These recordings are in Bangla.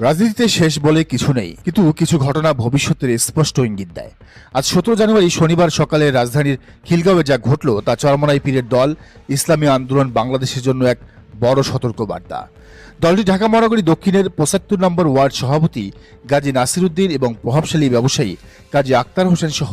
রাজনীতিতে শেষ বলে কিছু নেই, কিন্তু কিছু ঘটনা ভবিষ্যতের স্পষ্ট ইঙ্গিত দেয়। আজ 17 জানুয়ারি শনিবার সকালে রাজধানীর খিলগাঁওয়ে যা ঘটল তা চরমনাই পীরের দল ইসলামী আন্দোলন বাংলাদেশের জন্য এক বড় সতর্কবার্তা। দলটি ঢাকা মহানগরী দক্ষিণের 75 নম্বর ওয়ার্ড সভাপতি গাজী নাসির উদ্দিন এবং প্রভাবশালী ব্যবসায়ী কাজী আক্তার হোসেন সহ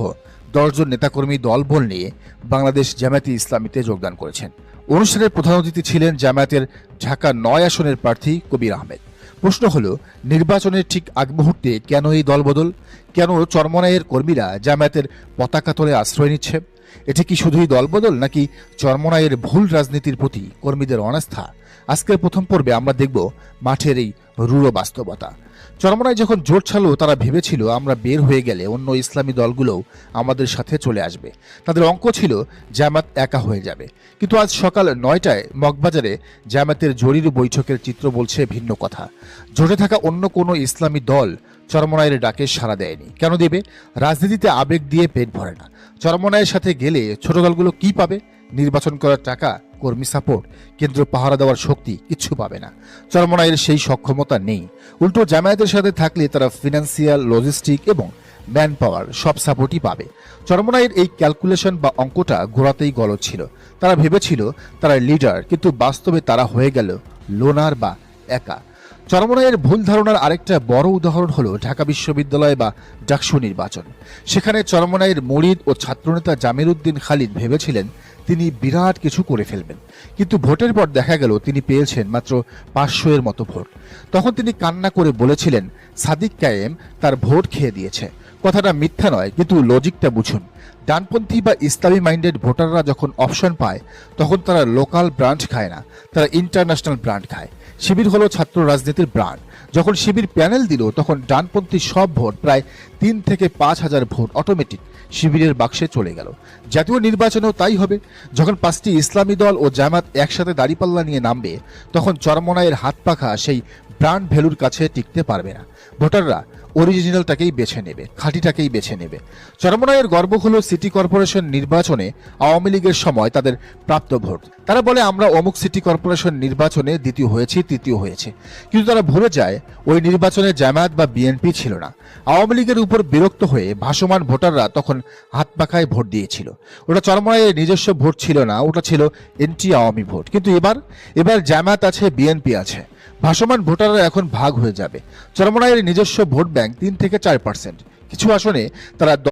10 জন নেতাকর্মী দলবল নিয়ে বাংলাদেশ জামায়াতে ইসলামীতে যোগদান করেছেন। অনুষ্ঠানের প্রধান অতিথি ছিলেন জামায়াতের ঢাকা 9 আসনের প্রার্থী কবির আহমেদ। প্রশ্ন হলো, নির্বাচনের ঠিক আগ মুহূর্তে কেন এই দলবদল? কেন চরমনাইয়ের কর্মীরা জামায়াতের পতাকা তলে আশ্রয় নিচ্ছে? এটি কি শুধুই দলবদল, নাকি চরমনাইয়ের ভুল রাজনীতির প্রতি কর্মীদের অনাস্থা? আজকের প্রথম পর্বে আমরা দেখব মাঠের এই রূঢ় বাস্তবতা। চরমনাই যখন জোট ছাড়ল, তারা ভেবেছিল আমরা বের হয়ে গেলে অন্য ইসলামী দলগুলোও আমাদের সাথে চলে আসবে। তাদের অঙ্ক ছিল জামায়াত একা হয়ে যাবে। কিন্তু আজ সকাল 9টায় মগবাজারে জামায়াতের জরুরি বৈঠকের চিত্র বলছে ভিন্ন কথা। জোটে থাকা অন্য কোনো ইসলামী দল চরমনাইয়ের ডাকে সাড়া দেয়নি। কেন দেবে? রাজনীতিতে আবেগ দিয়ে পেট ভরে না। চরমনাইয়ের সাথে গেলে ছোট দলগুলো কি পাবে? নির্বাচন করার টাকা, কর্মী সাপোর্ট, কেন্দ্র পাহারা দেওয়ার শক্তি কিচ্ছু পাবে না। চরমনাইয়ের সেই সক্ষমতা নেই। উল্টো জামায়াতের সাথে থাকলে তারা ফিনান্সিয়াল, লজিস্টিক এবং ম্যান পাওয়ার সব সাপোর্টই পাবে। চরমনাইয়ের এই ক্যালকুলেশন বা অঙ্কটা গোড়াতেই গলদ ছিল। তারা ভেবেছিল তারা লিডার, কিন্তু বাস্তবে তারা হয়ে গেল লোনার বা একা। চরমনাইয়ের ভুল ধারণার আরেকটা বড় উদাহরণ হলো ঢাকা বিশ্ববিদ্যালয় বা ডাকসু নির্বাচন। সেখানে চরমনাইয়ের মুরিদ ও ছাত্রনেতা জামির উদ্দিন খালিদ ভেবেছিলেন তিনি বিরাট কিছু করে ফেলবেন, কিন্তু ভোটের পর দেখা গেল তিনি পেয়েছেন মাত্র 500 এর মতো ভোট। তখন তিনি কান্না করে বলেছিলেন সাদিক কায়েম তার ভোট খেয়ে দিয়েছে। কথাটা মিথ্যা নয়, কিন্তু লজিকটা বুঝুন। ডানপন্থী বা ইসলামী মাইন্ডেড ভোটাররা যখন অপশন পায়, তখন তারা লোকাল ব্রান্ড খায় না, তারা ইন্টারন্যাশনাল ব্রান্ড খায়। শিবির হলো ছাত্র রাজনীতির ব্রান্ড। যখন শিবির প্যানেল দিল, তখন ডানপন্থী সব ভোট, প্রায় 3 থেকে 5 হাজার ভোট অটোমেটিক শিবিরের বাক্সে চলে গেল। জাতীয় নির্বাচনেও তাই হবে। যখন 5টি ইসলামী দল ও জামাত একসাথে দাঁড়িপাল্লা নিয়ে নামবে, তখন চরমনাইয়ের হাত পাখা সেই ব্র্যান্ড ভ্যালুর কাছে টিকতে পারবে না। ভোটাররা অরিজিনালটাকেই বেছে নেবে, খাঁটিটাকেই বেছে নেবে। চরমনাইয়ের গর্ব হলো সিটি কর্পোরেশন নির্বাচনে আওয়ামী লীগের সময় তাদের প্রাপ্ত ভোট। তারা বলে আমরা অমুক সিটি কর্পোরেশন নির্বাচনে দ্বিতীয় হয়েছি, তৃতীয় হয়েছে, কিন্তু তারা ভুলে যায় ওই নির্বাচনে জামায়াত বা বিএনপি ছিল না। আওয়ামী লীগের উপর বিরক্ত হয়ে ভাসমান ভোটাররা তখন হাত পাখায় ভোট দিয়েছিল। ওটা চরমনাইয়ের নিজস্ব ভোট ছিল না, ওটা ছিল এন্টি আওয়ামী ভোট। কিন্তু এবার জামায়াত আছে, বিএনপি আছে, ভাসমান ভোটাররা এখন ভাগ হয়ে যাবে। চরমনাইয়ের নিজস্ব ভোট ব্যাংক 3 থেকে 4%। কিছু আসনে তারা